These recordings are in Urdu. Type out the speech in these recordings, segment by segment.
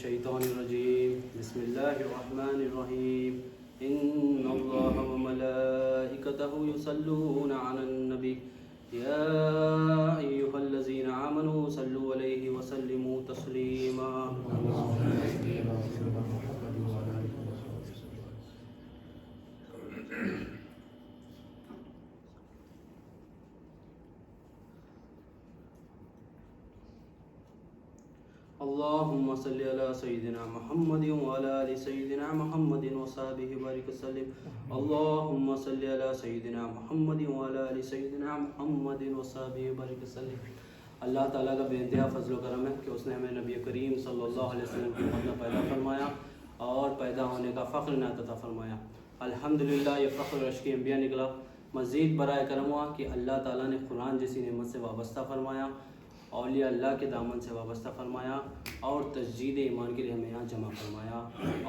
الشیطان الرجیم بسم اللہ الرحمن الرحیم ان اللہ وملائکتہ یصلون علی النبی یا ایہا الذین آمنوا صلوا علیہ وسلموا تسلیما. اللہم صلی علی سیدنا محمد وعلی آل سیدنا محمد وصحبہ وبارک وسلم. اللہم صلی علی سیدنا محمد وعلی آل سیدنا محمد وصحبہ وبارک وسلم. اللہ تعالیٰ کا بے انتہا فضل و کرم ہے کہ اس نے ہمیں نبی کریم صلی اللہ علیہ وسلم کی امت میں پیدا فرمایا اور پیدا ہونے کا فخر عنایت عطا فرمایا. الحمدللہ یہ فخر عشق انبیاء نکلا. مزید برائے کرم ہوا کہ اللہ تعالیٰ نے قرآن جیسی نعمت سے وابستہ فرمایا، اولیاء اللہ کے دامن سے وابستہ فرمایا اور تجدید ایمان کے لیے ہمیں یہاں جمع فرمایا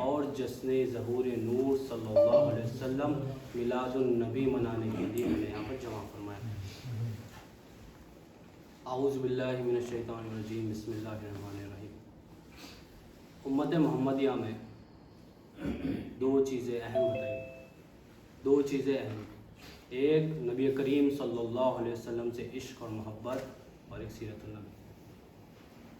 اور جشن ظہور نور صلی اللہ علیہ وسلم میلاد النبی منانے کے لیے ہمیں یہاں پر جمع فرمایا. اعوذ باللہ من الشیطان الرجیم بسم اللہ الرحمن الرحیم. امت محمدیہ میں دو چیزیں اہم بتائی، دو چیزیں اہم. ایک نبی کریم صلی اللہ علیہ وسلم سے عشق اور محبت، اور ایک سیرت النبی،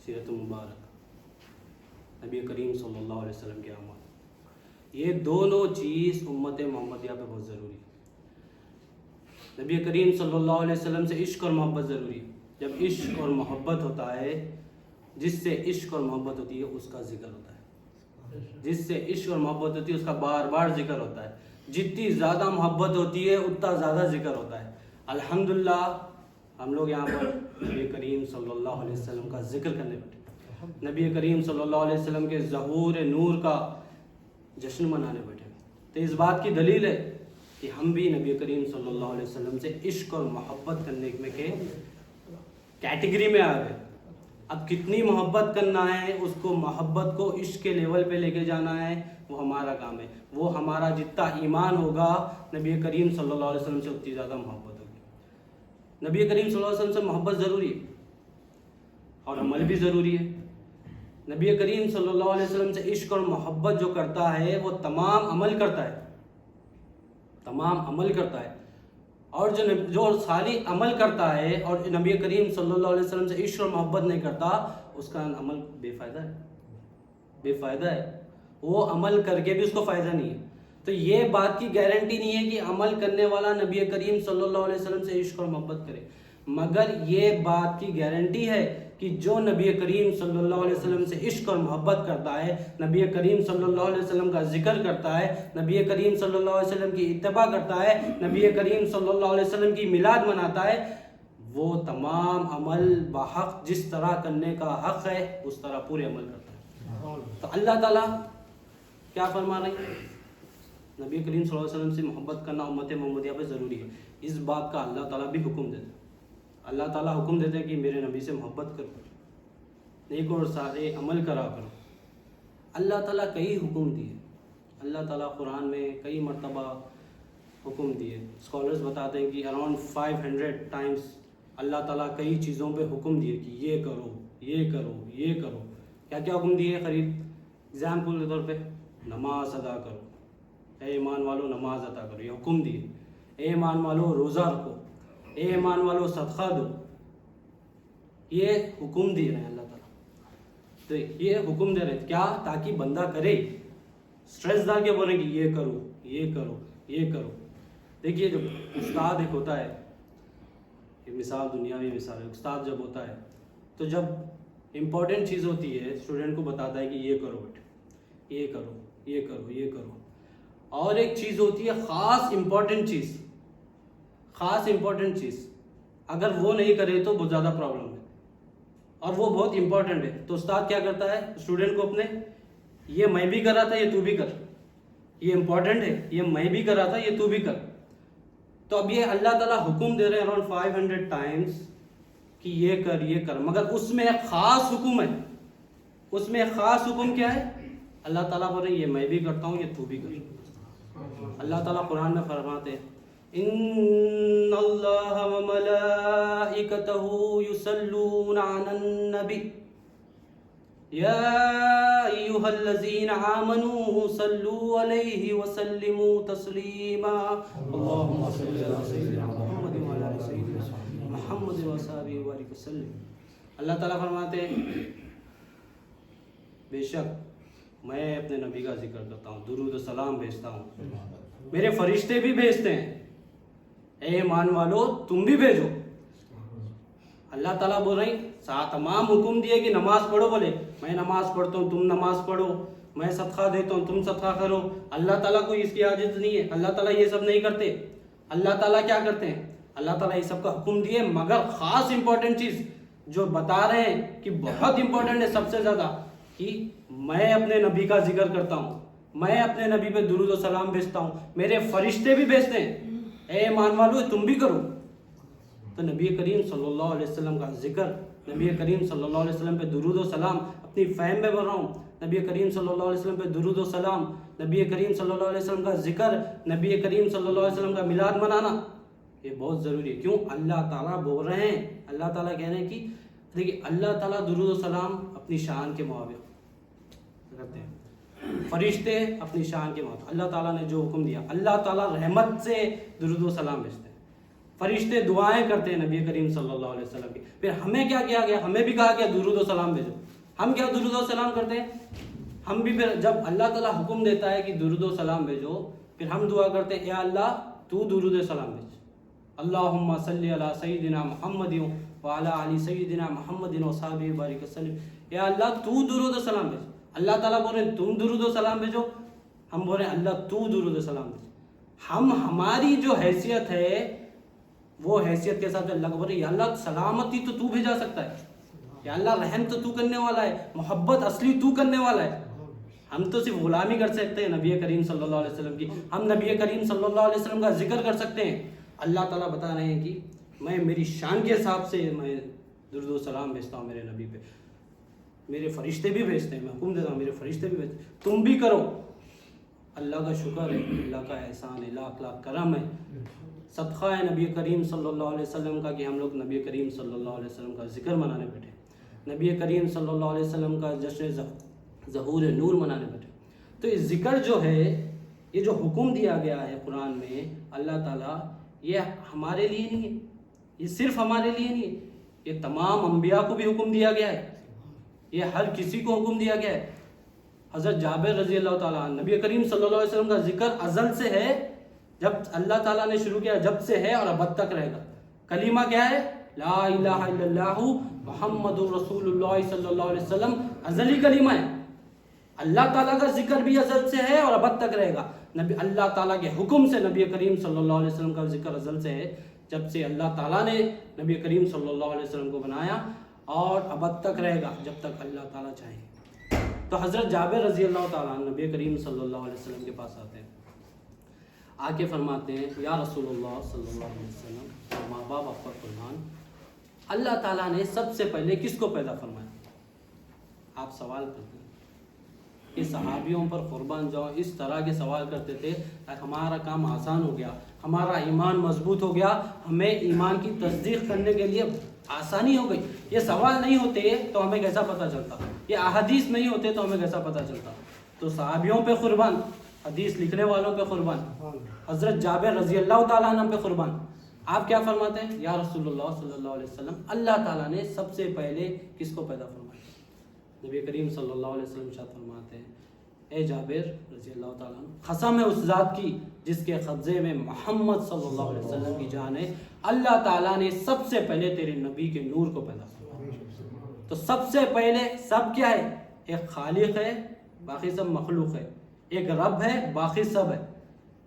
سیرت مبارک نبی کریم صلی اللہ علیہ وسلم کی آمد. یہ دونوں چیز امت محمدیہ پہ بہت ضروری ہے. نبی کریم صلی اللہ علیہ وسلم سے عشق اور محبت ضروری ہے. جب عشق اور محبت ہوتا ہے، جس سے عشق اور محبت ہوتی ہے اس کا ذکر ہوتا ہے. جس سے عشق اور محبت ہوتی ہے اس کا بار بار ذکر ہوتا ہے. جتنی زیادہ محبت ہوتی ہے اتنا زیادہ ذکر ہوتا ہے. الحمدللہ ہم لوگ یہاں پر نبی کریم صلی اللہ علیہ وسلم کا ذکر کرنے بیٹھے، نبی کریم صلی اللہ علیہ وسلم کے ظہور نور کا جشن منانے بیٹھے. تو اس بات کی دلیل ہے کہ ہم بھی نبی کریم صلی اللہ علیہ وسلم سے عشق اور محبت کرنے میں کے کیٹیگری میں آ گئے. اب کتنی محبت کرنا ہے، اس کو محبت کو عشق کے لیول پہ لے کے جانا ہے، وہ ہمارا کام ہے. وہ ہمارا جتنا ایمان ہوگا نبی کریم صلی اللہ علیہ وسلم سے اتنی زیادہ محبت ہوگی. نبی کریم صلی اللہ علیہ وسلم سے محبت ضروری ہے اور عمل بھی ضروری ہے. نبی کریم صلی اللہ علیہ وسلم سے عشق اور محبت جو کرتا ہے وہ تمام عمل کرتا ہے، تمام عمل کرتا ہے. اور جو ساری عمل کرتا ہے اور نبی کریم صلی اللہ علیہ وسلم سے عشق اور محبت نہیں کرتا، اس کا عمل بے فائدہ ہے، بے فائدہ ہے. وہ عمل کر کے بھی اس کو فائدہ نہیں ہے. تو یہ بات کی گارنٹی نہیں ہے کہ عمل کرنے والا نبی کریم صلی اللہ علیہ وسلم سے عشق اور محبت کرے، مگر یہ بات کی گارنٹی ہے کہ جو نبی کریم صلی اللہ علیہ وسلم سے عشق اور محبت کرتا ہے، نبی کریم صلی اللہ علیہ وسلم کا ذکر کرتا ہے، نبی کریم صلی اللہ علیہ وسلم کی اتباع کرتا ہے، نبی کریم صلی اللہ علیہ وسلم کی میلاد مناتا ہے، وہ تمام عمل بحق جس طرح کرنے کا حق ہے اس طرح پورے عمل کرتا ہے. تو اللہ تعالیٰ کیا فرما رہے ہیں؟ نبی کریم صلی اللہ علیہ وسلم سے محبت کرنا امت محمدیہ پہ ضروری ہے. اس بات کا اللہ تعالیٰ بھی حکم دیتا ہے. اللہ تعالیٰ حکم دیتے ہیں کہ میرے نبی سے محبت کرو، نیک اور سارے عمل کرا کرو. اللہ تعالیٰ کئی حکم دیے، اللہ تعالیٰ قرآن میں کئی مرتبہ حکم دیے. اسکالرز بتاتے ہیں کہ اراؤنڈ 500 ٹائمز اللہ تعالیٰ کئی چیزوں پہ حکم دیے کہ یہ کرو، یہ کرو، یہ کرو. کیا کیا حکم دیے؟ قریب اگزامپل کے طور پہ نماز ادا کرو، اے ایمان والو نماز ادا کرو، یہ حکم دیے. اے ایمان والو روزہ رکھو، اے ایمان والو صدقہ دو. یہ حکم دے رہے ہیں اللہ تعالیٰ. تو یہ حکم دے رہے ہیں کیا؟ تاکہ بندہ کرے، سٹریس ڈال کے بولے کہ یہ کرو، یہ کرو، یہ کرو. دیکھیے جب استاد ایک ہوتا ہے، مثال دنیاوی مثال ہے، استاد جب ہوتا ہے تو جب امپورٹنٹ چیز ہوتی ہے اسٹوڈنٹ کو بتاتا ہے کہ یہ کرو بیٹے، یہ کرو، یہ کرو، یہ کرو. اور ایک چیز ہوتی ہے خاص امپورٹنٹ چیز، خاص امپورٹنٹ چیز، اگر وہ نہیں کرے تو بہت زیادہ پرابلم ہے اور وہ بہت امپورٹنٹ ہے. تو استاد کیا کرتا ہے اسٹوڈنٹ کو اپنے، یہ میں بھی کر رہا تھا یہ تو بھی کر، یہ امپورٹنٹ ہے یہ میں بھی کر رہا تھا یہ تو بھی کر. تو اب یہ اللہ تعالیٰ حکم دے رہے ہیں اراؤنڈ 500 ٹائمز کہ یہ کر، یہ کر، مگر اس میں ایک خاص حکم ہے. اس میں ایک خاص حکم کیا ہے؟ اللہ تعالیٰ بول رہے ہیں یہ میں بھی کرتا ہوں یہ تو بھی کر. اللہ تعالیٰ قرآن میں فرماتے ہیں ان اللہ وملائکتہ یصلون علی النبی یا ایھا أيها الذين آمنوا صلوا عليه وسلموا تسليما اللهم صل على سيدنا محمد وعلى آل سيدنا محمد وصحبہ وبارک وسلم. اللہ تعالیٰ فرماتے ہیں بے شک میں اپنے نبی کا ذکر کرتا ہوں، درود و سلام بھیجتا ہوں، میرے فرشتے بھی بھیجتے ہیں، اے ایمان والو تم بھی بھیجو. اللہ تعالیٰ بول رہے ہیں تمام حکم دیے کہ نماز پڑھو، بولے میں نماز پڑھتا ہوں تم نماز پڑھو، میں صدقہ دیتا ہوں تم صدقہ کرو. اللہ تعالیٰ کو اس کی حاجت نہیں ہے، اللہ تعالیٰ یہ سب نہیں کرتے. اللہ تعالیٰ کیا کرتے ہیں؟ اللہ تعالیٰ یہ سب کا حکم دیے، مگر خاص امپورٹنٹ چیز جو بتا رہے ہیں کہ بہت امپورٹنٹ ہے سب سے زیادہ، کہ میں اپنے نبی کا ذکر کرتا ہوں، میں اپنے نبی پہ درود و سلام بھیجتا ہوں، میرے فرشتے بھی بھیجتے ہیں، اے ایمان والو تم بھی کرو. تو نبی کریم صلی اللہ علیہ وسلم کا ذکر، نبی کریم صلی اللہ علیہ وسلم پہ درود و سلام، اپنی فہم میں بول رہا ہوں، نبی کریم صلی اللہ علیہ وسلم پہ درود و سلام، نبی کریم صلی اللہ علیہ وسلم کا ذکر، نبی کریم صلی اللہ علیہ وسلم کا میلاد منانا، یہ بہت ضروری ہے. کیوں؟ اللہ تعالیٰ بول رہے ہیں، اللہ تعالیٰ کہہ رہے ہیں کہ دیکھیے اللہ تعالیٰ درود و سلام اپنی شان کے مطابق کرتے ہیں، فرشتے اپنی شان کے مطابق، اللہ تعالیٰ نے جو حکم دیا، اللہ تعالیٰ رحمت سے درود و سلام بھیجتے ہیں، فرشتے دعائیں کرتے ہیں نبی کریم صلی اللہ علیہ وسلم کی. پھر ہمیں کیا کیا گیا؟ ہمیں بھی کہا گیا درود و سلام بھیجو. ہم کیا درود و سلام کرتے ہیں؟ ہم بھی پھر جب اللہ تعالیٰ حکم دیتا ہے کہ درود و سلام بھیجو، پھر ہم دعا کرتے ہیں یا اللہ تو درود و سلام بھیج. اللہم صلی علی سیدنا محمد وعلی آل سیدنا محمد وصحبہ وبارک وسلم. یا اللہ تو درود و سلام بھیج. اللہ تعالیٰ بول رہے ہیں تم درود و سلام بھیجو، ہم بول رہے ہیں اللہ تو درود و سلام بھیج. ہم ہماری جو حیثیت ہے وہ حیثیت کے ساتھ اللہ کو بول رہے ہیں یا اللہ سلامتی تو بھیجا سکتا ہے، یا اللہ رحم تو کرنے والا ہے، محبت اصلی تو کرنے والا ہے. ہم تو صرف غلامی کر سکتے ہیں نبی کریم صلی اللہ علیہ وسلم کی، ہم نبی کریم صلی اللہ علیہ وسلم کا ذکر کر سکتے ہیں. اللہ تعالیٰ بتا رہے ہیں کہ میں میری شان کے حساب سے میں درود و سلام بھیجتا ہوں میرے نبی پہ، میرے فرشتے بھی بھیجتے ہیں، میں حکم دیتا ہوں میرے فرشتے بھی بھیجتے ہیں، تم بھی کرو. اللہ کا شکر ہے، اللہ کا احسان ہے، لاکھ لاکھ کرم ہے، صدقہ ہے نبی کریم صلی اللہ علیہ وسلم کا کہ ہم لوگ نبی کریم صلی اللہ علیہ وسلم کا ذکر منانے بیٹھے، نبی کریم صلی اللہ علیہ وسلم کا جشن ظہور نور منانے بیٹھے. تو یہ ذکر جو ہے، یہ جو حکم دیا گیا ہے قرآن میں اللہ تعالیٰ، یہ ہمارے لیے نہیں ہے، یہ صرف ہمارے لیے نہیں ہے، یہ تمام انبیاء کو بھی حکم دیا گیا ہے، یہ ہر کسی کو حکم دیا گیا ہے. حضرت جابر رضی اللہ تعالیٰ عنہ، نبی کریم صلی اللہ علیہ وسلم کا ذکر ازل سے ہے، جب اللہ تعالیٰ نے شروع کیا جب سے ہے اور ابد تک رہے گا. کلمہ کیا ہے؟ لا الہ الا اللہ محمد رسول اللہ صلی اللہ علیہ وسلم، ازلی کلمہ ہے. اللہ تعالیٰ کا ذکر بھی ازل سے ہے اور ابد تک رہے گا. اللہ تعالیٰ کے حکم سے نبی کریم صلی اللہ علیہ وسلم کا ذکر ازل سے ہے، جب سے اللہ تعالیٰ نے نبی کریم صلی اللہ علیہ وسلم کو بنایا، اور ابد تک رہے گا جب تک اللہ تعالیٰ چاہے. تو حضرت جابر رضی اللہ تعالیٰ عنہ نبی کریم صلی اللہ علیہ وسلم کے پاس آتے ہیں، آ کے فرماتے ہیں یا رسول اللہ صلی اللہ علیہ وسلم، ماں باپ آپ کا قربان، اللہ تعالیٰ نے سب سے پہلے کس کو پیدا فرمایا؟ آپ سوال کرتے ہیں کہ صحابیوں پر قربان جاؤ، اس طرح کے سوال کرتے تھے تاکہ ہمارا کام آسان ہو گیا، ہمارا ایمان مضبوط ہو گیا، ہمیں ایمان کی تصدیق کرنے کے لیے آسانی ہو گئی. یہ سوال نہیں ہوتے تو ہمیں کیسا پتہ چلتا، یہ احادیث نہیں ہوتے تو ہمیں کیسا پتہ چلتا. تو صحابیوں پہ قربان، حدیث لکھنے والوں پہ قربان، حضرت جابر رضی اللہ تعالیٰ عنہ پہ قربان. آپ کیا فرماتے ہیں؟ یا رسول اللہ صلی اللہ علیہ وسلم، اللہ تعالیٰ نے سب سے پہلے کس کو پیدا فرمایا؟ نبی کریم صلی اللہ علیہ وسلم ارشاد فرماتے ہیں اے جابر رضی اللہ تعالیٰ عنہ، قسم ہے اس ذات کی جس کے قبضے میں محمد صلی اللہ علیہ وسلم کی جان ہے، اللہ تعالیٰ نے سب سے پہلے تیرے نبی کے نور کو پیدا فرمایا. تو سب سے پہلے سب کیا ہے؟ ایک خالق ہے، باقی سب مخلوق ہے. ایک رب ہے، باقی سب ہے.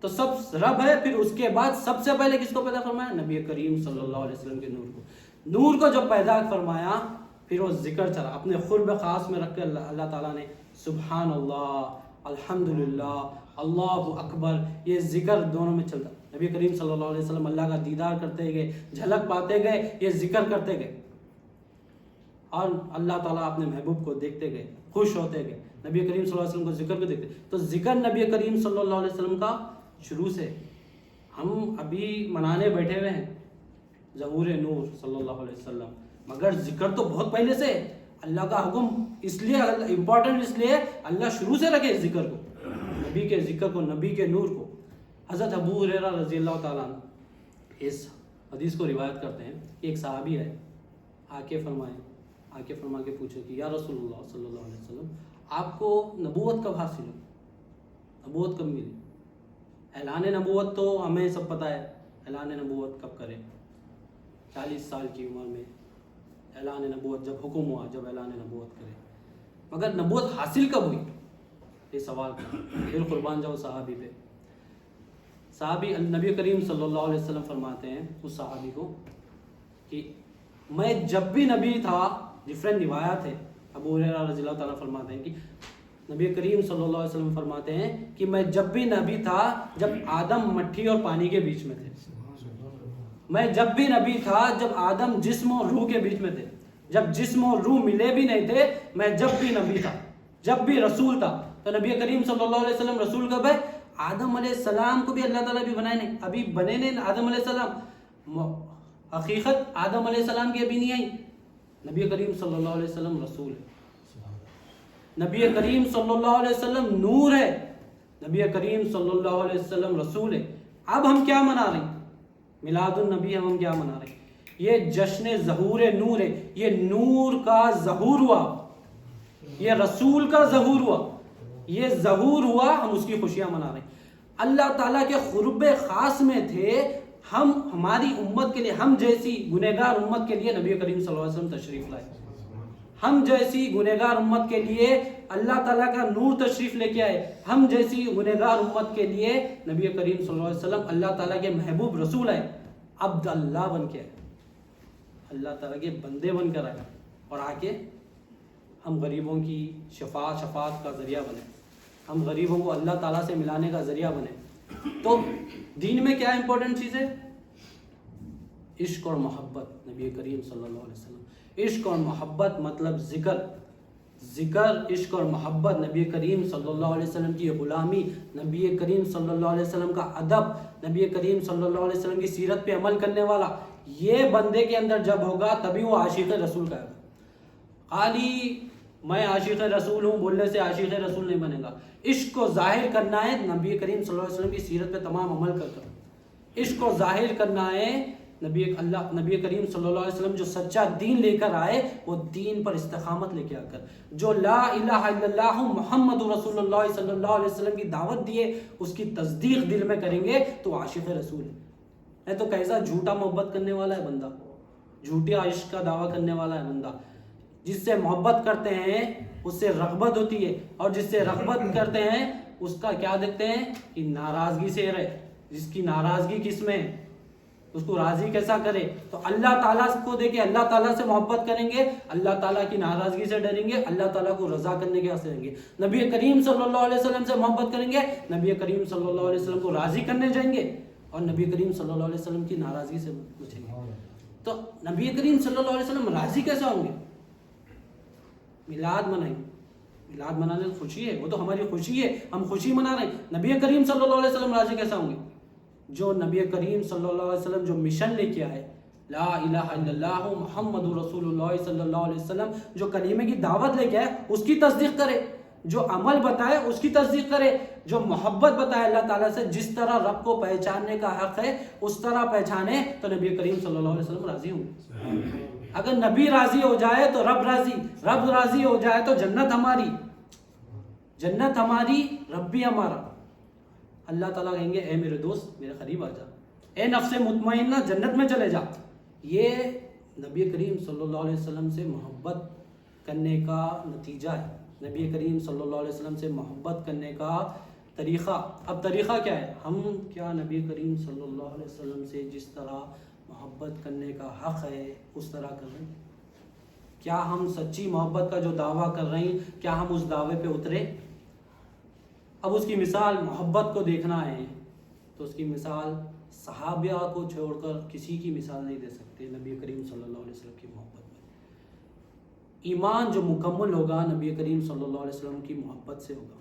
تو سب رب ہے، پھر اس کے بعد سب سے پہلے کس کو پیدا فرمایا؟ نبی کریم صلی اللہ علیہ وسلم کے نور کو. نور کو جب پیدا فرمایا پھر وہ ذکر چلا، اپنے قرب خاص میں رکھ کے اللہ تعالیٰ نے سبحان اللہ، الحمدللہ، اللہ اکبر، یہ ذکر دونوں میں چلتا. نبی کریم صلی اللہ علیہ وسلم اللہ کا دیدار کرتے گئے، جھلک پاتے گئے، یہ ذکر کرتے گئے، اور اللہ تعالیٰ اپنے محبوب کو دیکھتے گئے، خوش ہوتے گئے، نبی کریم صلی اللہ علیہ وسلم کو ذکر کو دیکھتے. تو ذکر نبی کریم صلی اللہ علیہ وسلم کا شروع سے، ہم ابھی منانے بیٹھے ہوئے ہیں ظہور نور صلی اللہ علیہ وسلم، مگر ذکر تو بہت پہلے سے. اللہ کا حکم اس لیے امپورٹنٹ اس لیے اللہ شروع سے رکھے اس ذکر کو، نبی کے ذکر کو، نبی کے نور کو۔ حضرت ابو ہریرہ رضی اللہ تعالیٰ عنہ اس حدیث کو روایت کرتے ہیں کہ ایک صحابی ہے، آ کے فرما کے پوچھے کہ یا رسول اللہ صلی اللہ علیہ وسلم، آپ کو نبوت کب حاصل ہوئی، نبوت کب ملی؟ اعلان نبوت تو ہمیں سب پتہ ہے، اعلان نبوت کب کرے؟ 40 سال کی عمر میں اعلان نبوت جب حکم ہوا، جب اعلان نبوت کرے، مگر نبوت حاصل کب ہوئی؟ یہ سوال تھا۔ پھر قربان جاؤ صحابی پہ۔ صحابی نبی کریم صلی اللہ علیہ وسلم فرماتے ہیں اس صحابی کو کہ میں جب بھی نبی تھا، ڈفرینٹ روایات ہے، ابو ہریرہ رضی اللہ تعالیٰ فرماتے ہیں کہ نبی کریم صلی اللہ علیہ وسلم فرماتے ہیں کہ میں جب بھی نبی تھا جب آدم مٹی اور پانی کے بیچ میں تھے، میں جب بھی نبی تھا جب آدم جسم اور روح کے بیچ میں تھے، جب جسم اور روح ملے بھی نہیں تھے میں جب بھی نبی تھا، جب بھی رسول تھا۔ تو نبی کریم صلی اللہ علیہ وسلم رسول کب ہے؟ آدم علیہ السلام کو بھی اللہ تعالیٰ بھی بنائے نہیں، ابھی بنے نہیں آدم علیہ السلام، حقیقت آدم علیہ السلام کی ابھی نہیں آئی۔ نبی کریم صلی اللہ علیہ وسلم رسول ہے، نبی کریم صلی اللہ علیہ وسلم نور ہے، نبی کریم صلی اللہ علیہ وسلم رسول ہے۔ اب ہم کیا منا رہے ہیں؟ میلاد النبی ہم کیا منا رہے ہیں؟ یہ جشن ظہور نور ہے، یہ نور کا ظہور ہوا، یہ رسول کا ظہور ہوا، یہ ظہور ہوا، ہم اس کی خوشیاں منا رہے ہیں۔ اللہ تعالیٰ کے قرب خاص میں تھے ہم، ہماری امت کے لیے، ہم جیسی گنہگار امت کے لیے نبی کریم صلی اللہ علیہ وسلم تشریف لائے، ہم جیسی گنہگار امت کے لیے اللہ تعالیٰ کا نور تشریف لے کے آئے، ہم جیسی گنہگار امت کے لیے نبی کریم صلی اللہ علیہ وسلم اللہ تعالیٰ کے محبوب رسول آئے، عبد اللہ بن کے آئے، اللہ تعالیٰ کے بندے بن کر آئے، اور آ کے ہم غریبوں کی شفاعت کا ذریعہ بنے، ہم غریبوں کو اللہ تعالیٰ سے ملانے کا ذریعہ بنے۔ تو دین میں کیا امپورٹنٹ چیز ہے؟ عشق اور محبت، نبی کریم صلی اللہ علیہ وسلم، عشق اور محبت مطلب ذکر، عشق اور محبت، نبی کریم صلی اللہ علیہ وسلم کی غلامی، نبی کریم صلی اللہ علیہ وسلم کا ادب، نبی کریم صلی اللہ علیہ وسلم کی سیرت پہ عمل کرنے والا، یہ بندے کے اندر جب ہوگا تبھی وہ عاشق رسول کا ہے۔ خالی میں عاشق رسول ہوں بولنے سے عاشق رسول نہیں بنے گا، عشق کو ظاہر کرنا ہے نبی کریم صلی اللہ علیہ وسلم کی سیرت پہ تمام عمل کر، عشق کو ظاہر کرنا ہے نبی کریم صلی اللہ علیہ وسلم جو سچا دین لے کر آئے، وہ دین پر استقامت لے کے آ کر، جو لا الہ الا اللہ محمد رسول اللہ صلی اللہ علیہ وسلم کی دعوت دیے اس کی تصدیق دل میں کریں گے تو عاشق رسول ہے۔ تو کیسا جھوٹا محبت کرنے والا ہے بندہ، جھوٹیا عشق کا دعویٰ کرنے والا ہے بندہ۔ جس سے محبت کرتے ہیں اس سے رغبت ہوتی ہے، اور جس سے رغبت کرتے ہیں اس کا کیا دیکھتے ہیں کہ ناراضگی سے رہے، جس کی ناراضگی کس میں، اس کو راضی کیسا کرے۔ تو اللہ تعالیٰ کو دیکھیں، اللہ تعالیٰ سے محبت کریں گے، اللہ تعالیٰ کی ناراضگی سے ڈریں گے، اللہ تعالیٰ کو رضا کرنے کے واسطے رہیں گے۔ نبی کریم صلی اللہ علیہ وسلم سے محبت کریں گے، نبی کریم صلی اللہ علیہ وسلم کو راضی کرنے جائیں گے، اور نبی کریم صلی اللہ علیہ وسلم کی ناراضگی سے بچیں گے۔ تو نبی کریم صلی اللہ علیہ وسلم راضی کیسا ہوں گے؟ میلاد منائیں، میلاد منانے تو خوشی ہے، وہ تو ہماری خوشی ہے، ہم خوشی منا رہے ہیں۔ نبی کریم صلی اللہ علیہ وسلم راضی کیسا ہوں گے؟ جو نبی کریم صلی اللہ علیہ وسلم جو مشن لے کے آئے، لا الہ الا اللہ محمد رسول اللہ صلی اللہ علیہ وسلم، جو کلمے کی دعوت لے کے آئے اس کی تصدیق کرے، جو عمل بتائے اس کی تصدیق کرے، جو محبت بتائے اللہ تعالیٰ سے، جس طرح رب کو پہچاننے کا حق ہے اس طرح پہچانے، تو نبی کریم صلی اللہ علیہ وسلم راضی ہوں گے۔ اگر نبی راضی ہو جائے تو رب راضی، رب راضی ہو جائے تو جنت ہماری، جنت ہماری، رب بھی ہمارا۔ اللہ تعالیٰ کہیں گے اے میرے دوست میرے قریب آ جا، اے نفس مطمئنہ جنت میں چلے جا۔ یہ نبی کریم صلی اللہ علیہ وسلم سے محبت کرنے کا نتیجہ ہے، نبی کریم صلی اللہ علیہ وسلم سے محبت کرنے کا طریقہ۔ اب طریقہ کیا ہے؟ ہم کیا نبی کریم صلی اللہ علیہ وسلم سے جس طرح محبت کرنے کا حق ہے اس طرح کر رہے ہیں؟ کیا ہم سچی محبت کا جو دعویٰ کر رہے ہیں کیا ہم اس دعوے پہ اترے؟ اب اس کی مثال محبت کو دیکھنا ہے تو اس کی مثال صحابہ کو چھوڑ کر کسی کی مثال نہیں دے سکتے نبی کریم صلی اللہ علیہ وسلم کی محبت میں۔ ایمان جو مکمل ہوگا نبی کریم صلی اللہ علیہ وسلم کی محبت سے ہوگا۔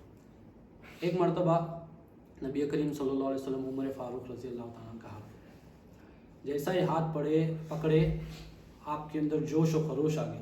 ایک مرتبہ نبی کریم صلی اللہ علیہ وسلم عمر فاروق رضی اللہ تعالیٰ عنہ کا ہاتھ، جیسا ہی ہاتھ پکڑے آپ کے اندر جوش و خروش آ گیا،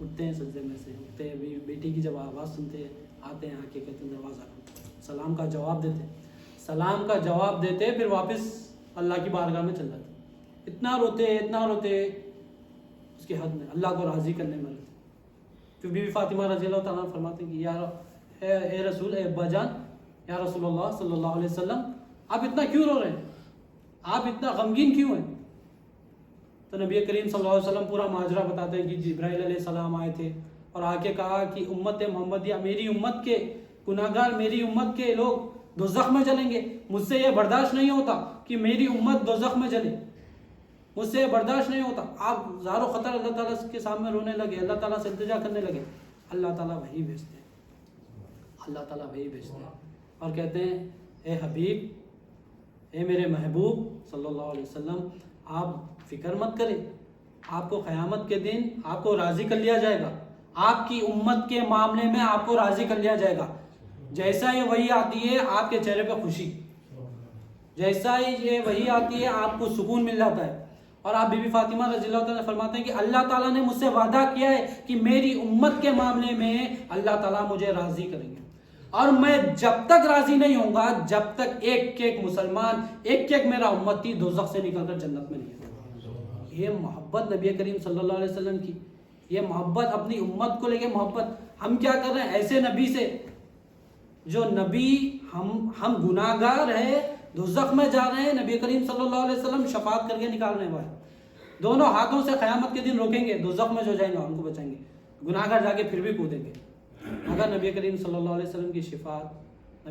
اٹھتے ہیں سجدے میں سے, اٹھتے ہیں, بیٹی کی جب آواز سنتے ہیں آتے ہیں, آ کے کہتے ہیں دروازہ کھولو, سلام کا جواب دیتے, سلام کا جواب دیتے, پھر واپس اللہ کی بارگاہ میں چل جاتے. اتنا روتے اس کی حد میں, اللہ کو راضی کرنے میں رہتے. پھر بی بی فاطمہ رضی اللہ تعالیٰ فرماتے ہیں کہ اے رسول, اے ابا جان, یا رسول اللہ صلی اللہ علیہ وسلم, آپ اتنا کیوں رو رہے ہیں, آپ اتنا غمگین کیوں ہیں؟ تو نبی کریم صلی اللہ علیہ وسلم پورا ماجرا بتاتے ہیں کہ جبرائیل علیہ السلام آئے تھے اور آ کے کہا کہ امت محمدیہ, میری امت کے گناہگار, میری امت کے لوگ دوزخ میں جلیں گے, مجھ سے یہ برداشت نہیں ہوتا کہ میری امت دوزخ میں جلے, مجھ سے یہ برداشت نہیں ہوتا. آپ زار و خطر اللہ تعالیٰ کے سامنے رونے لگے, اللہ تعالیٰ سے التجا کرنے لگے. اللہ تعالیٰ وہی بھیجتے ہیں, اللہ تعالیٰ وہی بھیجتے ہیں اور کہتے ہیں اے حبیب, اے میرے محبوب صلی اللہ علیہ وسلم, آپ فکر مت کریں, آپ کو قیامت کے دن آپ کو راضی کر لیا جائے گا, آپ کی امت کے معاملے میں آپ کو راضی کر لیا جائے گا. جیسا یہ وحی آتی ہے آپ کے چہرے پہ خوشی, جیسا ہی یہ وحی آتی ہے آپ کو سکون مل جاتا ہے. اور آپ بی بی فاطمہ رضی اللہ تعالیٰ فرماتے ہیں کہ اللہ تعالیٰ نے مجھ سے وعدہ کیا ہے کہ میری امت کے معاملے میں اللہ تعالیٰ مجھے راضی کریں گے, اور میں جب تک راضی نہیں ہوں گا جب تک ایک ایک مسلمان, ایک ایک میرا امتی دوزخ سے نکل کر جنت میں نہیں آتا. یہ محبت نبی کریم صلی اللہ علیہ وسلم کی, یہ محبت اپنی امت کو لے کے محبت. ہم کیا کر رہے ہیں ایسے نبی سے, جو نبی ہم گناہگار ہیں, دوزخ میں جا رہے ہیں, نبی کریم صلی اللہ علیہ وسلم شفاعت کر کے نکالنے والے, دونوں ہاتھوں سے قیامت کے دن روکیں گے, دوزخ میں جو جائیں گے ان کو بچائیں گے, گناہگار جا کے پھر بھی کودیں گے. اگر نبی کریم صلی اللہ علیہ وسلم کی شفاعت,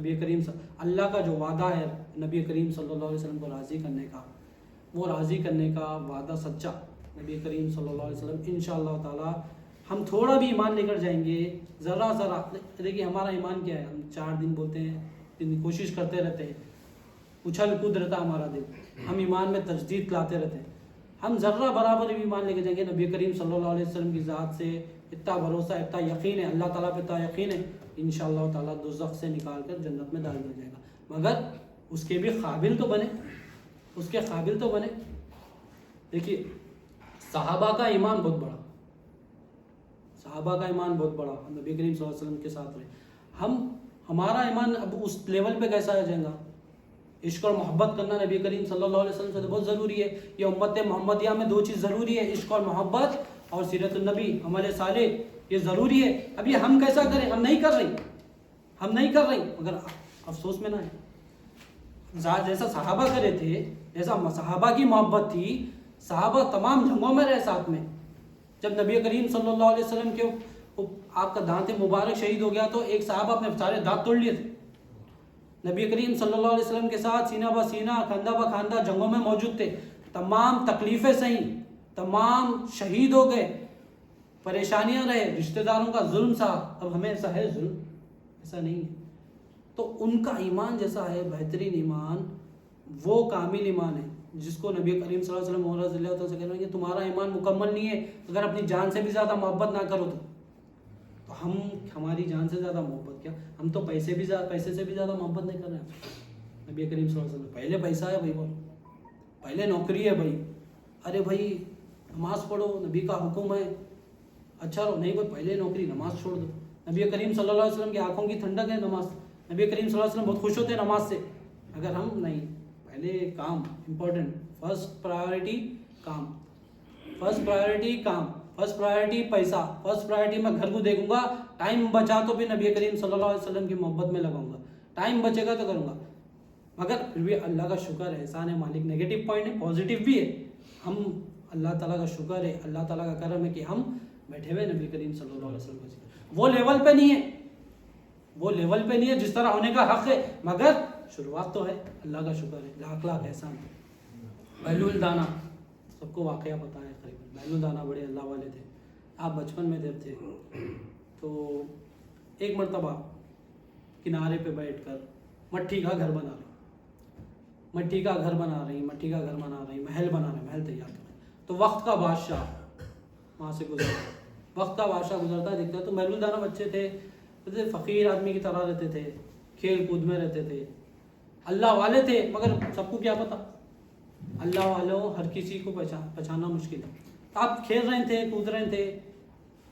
اللہ کا جو وعدہ ہے نبی کریم صلی اللہ علیہ وسلم کو راضی کرنے کا, وہ راضی کرنے کا وعدہ سچا نبی کریم صلی اللہ علیہ وسلم انشاءاللہ تعالی. ہم تھوڑا بھی ایمان لے کر جائیں گے, ذرا دیکھیے ہمارا ایمان کیا ہے, ہم 4 دن بولتے ہیں, کوشش کرتے رہتے ہیں, اچھل کود رہتا ہمارا دل, ہم ایمان میں تجدید لاتے رہتے ہیں. ہم ذرہ برابر بھی ایمان لے کے جائیں گے نبی کریم صلی اللہ علیہ وسلم کی ذات سے اتنا بھروسہ, اتنا یقین ہے, اللہ تعالیٰ پہ اتنا یقین ہے, انشاءاللہ تعالیٰ دوزخ سے نکال کر جنت میں ڈال دیا جائے گا. مگر اس کے بھی قابل تو بنے, اس کے قابل تو بنے. دیکھیے صحابہ کا ایمان بہت بڑا, صحابہ کا ایمان بہت بڑا, نبی کریم صلی اللہ علیہ وسلم کے ساتھ رہے. ہمارا ایمان اب اس لیول پہ کیسا آ جائے گا؟ عشق اور محبت کرنا نبی کریم صلی اللہ علیہ وسلم سے بہت ضروری ہے. یہ امت محمدیہ میں 2 چیز ضروری ہے, عشق اور محبت اور سیرت النبی, عمل صالح, یہ ضروری ہے. اب یہ ہم کیسا کریں؟ ہم نہیں کر رہے, مگر افسوس میں نہ ہے. جیسا صحابہ کرے تھے, جیسا صحابہ کی محبت تھی, صحابہ تمام جنگوں میں رہے ساتھ میں. جب نبی کریم صلی اللہ علیہ وسلم کے آپ کا دانت مبارک شہید ہو گیا تو ایک صحابہ اپنے سارے دانت توڑ لیے تھے. نبی کریم صلی اللہ علیہ وسلم کے ساتھ سینہ بہ سینہ, کندھا بہ کندھا جنگوں میں موجود تھے. تمام تکلیفیں سہیں, تمام شہید ہو گئے, پریشانیاں رہے, رشتہ داروں کا ظلم سہا. اب ہمیں ایسا ہے ظلم؟ ایسا نہیں ہے. تو ان کا ایمان جیسا ہے بہترین ایمان, وہ کامل ایمان ہے جس کو نبی کریم صلی اللہ علیہ وسلم رضی اللہ تعالیٰ سے کہہ رہے ہیں کہ تمہارا ایمان مکمل نہیں ہے اگر اپنی جان سے بھی زیادہ محبت نہ کرو. تو ہماری جان سے زیادہ محبت کیا, ہم تو پیسے سے بھی زیادہ محبت نہیں کر رہے ہیں. نبی کریم صلی اللہ علیہ وسلم پہلے پیسہ ہے بھائی, بولو پہلے نوکری ہے بھائی, ارے بھائی نماز پڑھو, نبی کا حکم ہے, اچھا رہو, نہیں بھائی پہلے نوکری, نماز چھوڑ دو. نبی کریم صلی اللہ علیہ وسلم کی آنکھوں کی ٹھنڈک ہے نماز, نبی کریم صلی اللہ علیہ وسلم بہت خوش ہوتے ہیں نماز سے. اگر ہم نہیں, پہلے کام امپورٹنٹ, فرسٹ پرائیورٹی کام, فرسٹ پرائیورٹی پیسہ, فرسٹ پرائیورٹی میں گھر کو دیکھوں گا, ٹائم بچا تو بھی نبی کریم صلی اللہ علیہ وسلم کی محبت میں لگاؤں گا, ٹائم بچے گا تو کروں گا. مگر پھر بھی اللہ کا شکر ہے, احسان ہے مالک. نیگیٹو پوائنٹ ہے, پازیٹیو بھی ہے. ہم اللہ تعالیٰ کا شکر ہے, اللہ تعالیٰ کا کرم ہے کہ ہم بیٹھے ہوئے نبی کریم صلی اللہ علیہ وسلم کا. وہ لیول پہ نہیں ہے جس طرح ہونے کا حق ہے, مگر شروعات تو ہے. اللہ کا شکر ہے, لاکھ احسان. بہلول الدانا, سب کو واقعہ پتہ ہے قریباً. بہلول الدانا بڑے اللہ والے تھے. آپ بچپن میں جب تھے تو ایک مرتبہ کنارے پہ بیٹھ کر مٹی کا گھر بنا رہی, محل تیار کر رہے. تو وقت کا بادشاہ وہاں سے گزرتا دکھتا. تو بہلول الدانا بچے تھے, فقیر آدمی کی طرح رہتے تھے, کھیل کود میں رہتے تھے, اللہ والے تھے, مگر سب کو کیا پتا, اللہ والوں ہر کسی کو پہچاننا مشکل ہے. آپ کھیل رہے تھے, کود رہے تھے,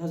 10